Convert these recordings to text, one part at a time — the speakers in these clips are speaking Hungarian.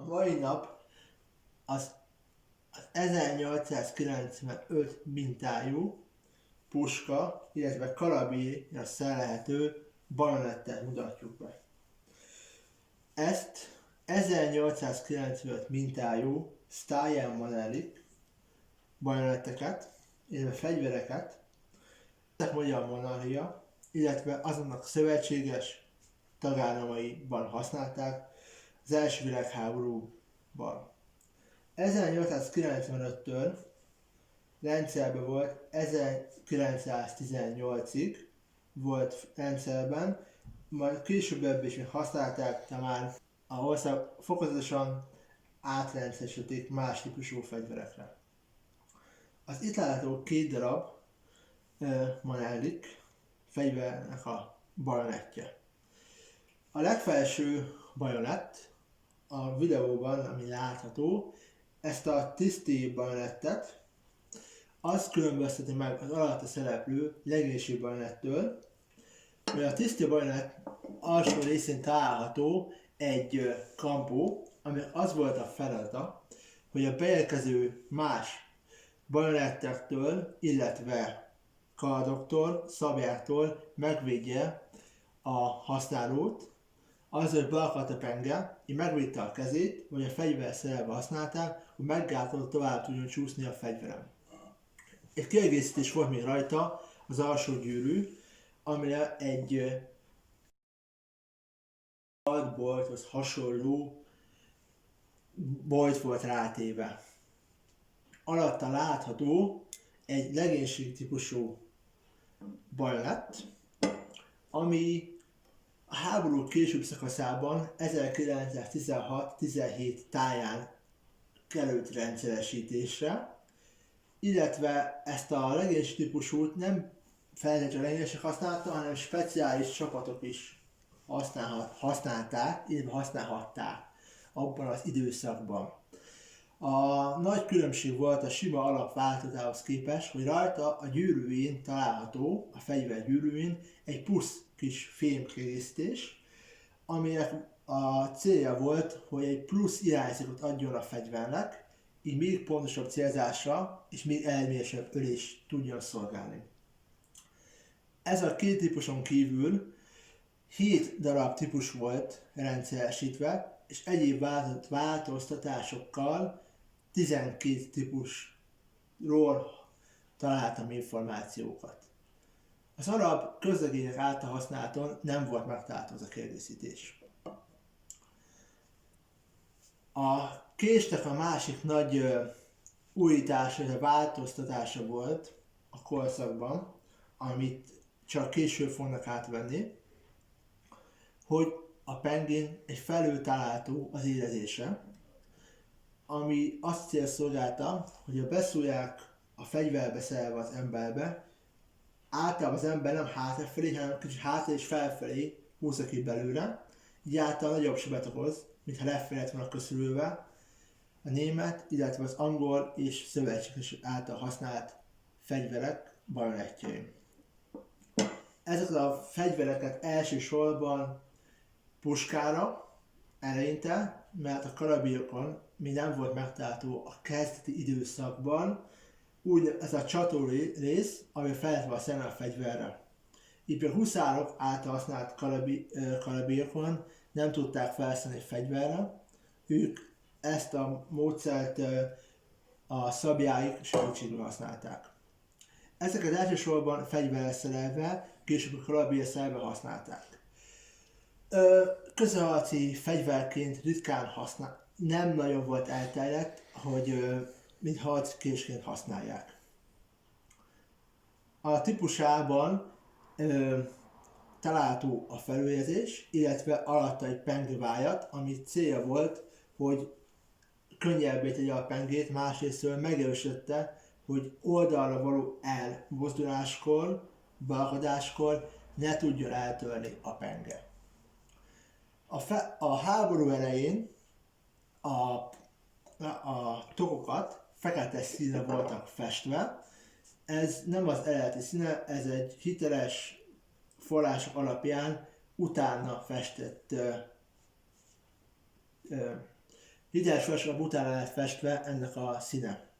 mai nap az 1895 mintájú puska, illetve karabélyra szerelhető bajonettet mutatjuk be. Ezt 1895 mintájú Steyr Manelli bajonetteket, illetve fegyvereket a Magyar Monarchia, illetve azonnak szövetséges tagállamaiban használták az első világháborúban. 1895-től rendszerben volt, 1918-ig volt rendszerben, majd később ebből is használták, de már a ország fokozatosan átrendszeresítették más típusú fegyverekre. Az itt látható két darab Manellik fegyvernek a bajonettje. A legfelső bajonett a videóban, ami látható, ezt a tiszti bajonettet az különbözteti meg az alatta szereplő legénységi bajonettől, hogy a tiszti bajonett alsó részén található egy kampó, ami az volt a feladata, hogy a beérkező más bajonettektől, illetve kardoktól, szabjáktól megvédje a használót, azzal, hogy beakadt a penge, így megvédte a kezét, vagy a fegyver szerelve használták, hogy meggátolta tovább tudjon csúszni a fegyverem. Egy kiegészítés volt még rajta, az alsó gyűrű, amire egy bolthoz hasonló bolt volt rátéve. Alatta látható egy legénység típusú bajonett, ami a háború később szakaszában 1916-17 táján került rendszeresítésre, illetve ezt a legénység típusút nem feltétlenül a legénység használta, hanem speciális csapatok is használták, illetve használhatták abban az időszakban. A nagy különbség volt a sima alapváltozatához képest, hogy rajta a gyűrűjén található, a fegyver gyűrűjén egy plusz kis fémkiegészítés, aminek a célja volt, hogy egy plusz irányzatot adjon a fegyvernek, így még pontosabb célzásra és még eredményesebb ölés tudjon szolgálni. Ez a két típuson kívül 7 darab típus volt rendszeresítve, és egyéb változtatásokkal 12 típusról találtam információkat. Az arab közlegények által használaton nem volt megtalálható az a kiegészítés. A késnek a másik nagy újítása, vagy változtatása volt a korszakban, amit csak később fognak átvenni, hogy a pengén egy felül található az élezése, ami azt célszolgálta, hogy a beszúrják a fegyverbe szerelve az emberbe, általában az ember nem hátrafelé, hanem kicsit hátra és felfelé húzza ki belőle, így általában nagyobb sebet okoz, mintha lefelé lett volna köszörülve a német, illetve az angol és szövetséges által használt fegyverek bajonettjein. Ezeket a fegyvereket elsősorban puskára eleinte, mert a karabélyokon még nem volt megtalálható a kezdeti időszakban úgy ez a csató rész, ami felett van szemben a fegyverre. Így a huszárok által használt karabélyokon nem tudták felszállni fegyverre, ők ezt a módszert a szabjáik segítségül használták. Ezeket elsősorban fegyverrel szerelve, később a karabéllyel szerelve használták. Közelharci fegyverként ritkán nem nagyon volt elterjedt, hogy mint harckésként használják. A típusában található a felüljezés, illetve alatta egy pengevájat, ami célja volt, hogy könnyebbé tegye a pengét, másrésztől megerősítette, hogy oldalra való elmozduláskor, beakadáskor ne tudjon eltörni a penge. A háború elején a tokokat fekete színre voltak festve. Ez nem az eredeti színe, ez egy hiteles források alapján utána festett Hiteles vasalap után lett festve ennek a színe.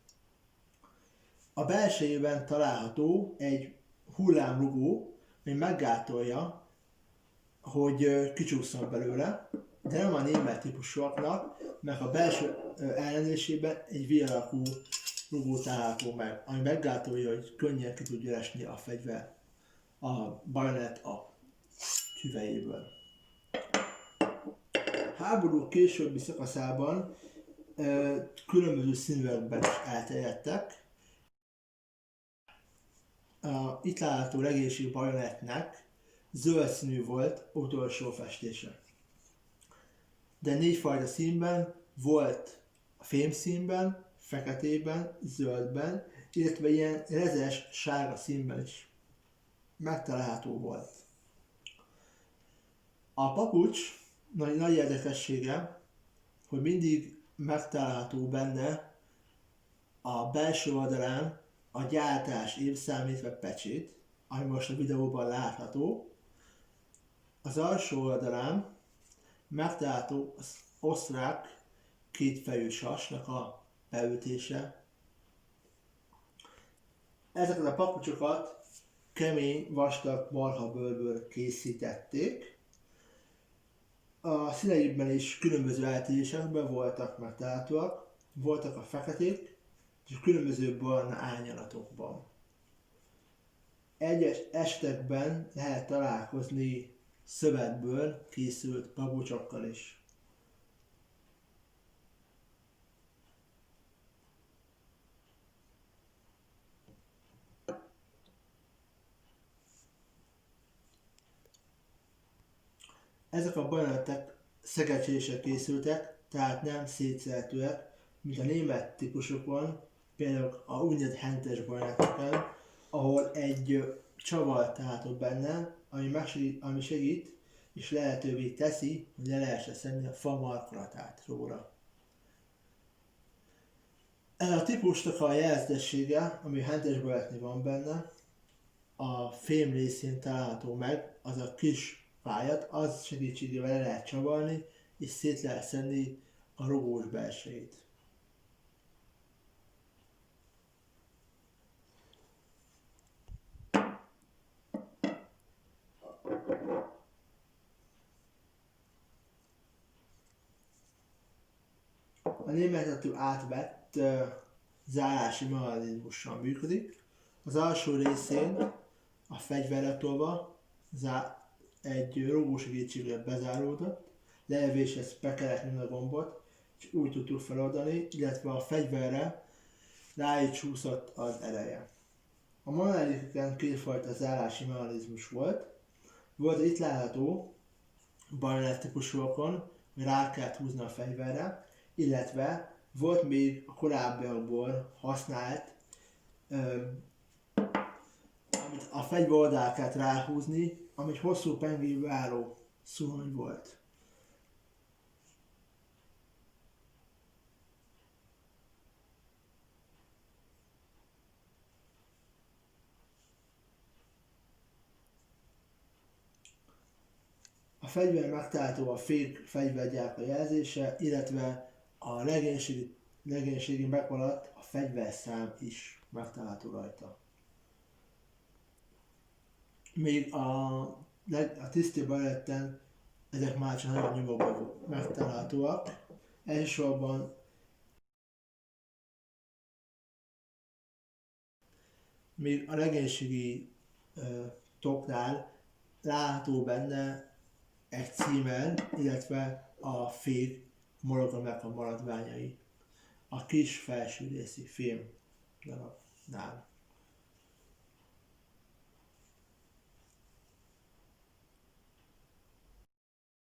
A belsejében található egy hullámrugó, ami meggátolja, hogy kicsúszson belőle, de nem a német típusúaknak, mert a belső ellenésében egy V alakú rugó található meg, ami meggátolja, hogy könnyen ki tudja esni a fegyver, a bajonett a tüvejéből. Háború későbbi szakaszában különböző színűekben is elterjedtek. Itt látható legénységi bajonettnek zöld színű volt utolsó festése. De 4 fajta színben volt a fémszínben, feketében, zöldben, illetve ilyen rezes, sárga színben is megtalálható volt. A papucs nagy érdekessége, hogy mindig megtalálható benne a belső oldalán a gyártás évszámítva pecsét, ami most a videóban látható. Az alsó oldalán megtalálható az osztrák kétfejű sasnak a beütése. Ezeket a papucsokat kemény, vastag marhabőrből készítették. A színeikben is különböző eltérésekben voltak megtalálhatóak, voltak a feketék, és különböző barna árnyalatokban. Egyes esetekben lehet találkozni szövetből készült papucsokkal is. Ezek a bajonettek szegecsése készültek, tehát nem szétszeretőek, mint a német típusokon, például a úgynevezett hentes bajonetteken, ahol egy csavar található benne, ami segít és lehetővé teszi, hogy le lehessen szedni a fa markolatát róla. Ez a típusnak a jelzetessége, ami hentes bajonettnél van benne, a fém részén található meg, az a kis pályat, az segítségével le lehet csavarni, és szét lehet szedni a rugós belsejét. A német átvett zárási mechanizmussal működik. Az alsó részén a fegyverre tolva egy rugó segítségével bezáródott, leevéshez be kellett nyomni a gombot, és úgy tudtuk feloldani, illetve a fegyverre rá is csúszott az ereje. A monolitiken kétfajta zárási mechanizmus volt. Volt itt látható bajonett típusúakon, hogy rá kellett húzni a fegyverre, illetve volt még a korábbiakból használt, amit a fegyver oldalát kellett ráhúzni, ami egy hosszú pengéből álló szúrony volt. A fegyver megtalálható a fék fegyvergyártó jelzése, illetve a legénységi megmaradt a fegyverszám is megtalálható rajta. Még a tiszti bajonetten ezek már csak nagyon nyomokban megtalálhatóak. Elsősorban még a legénységi toknál látható benne egy címer, illetve a fék mologamnak a maradványai a kis felső részi fém darabnál.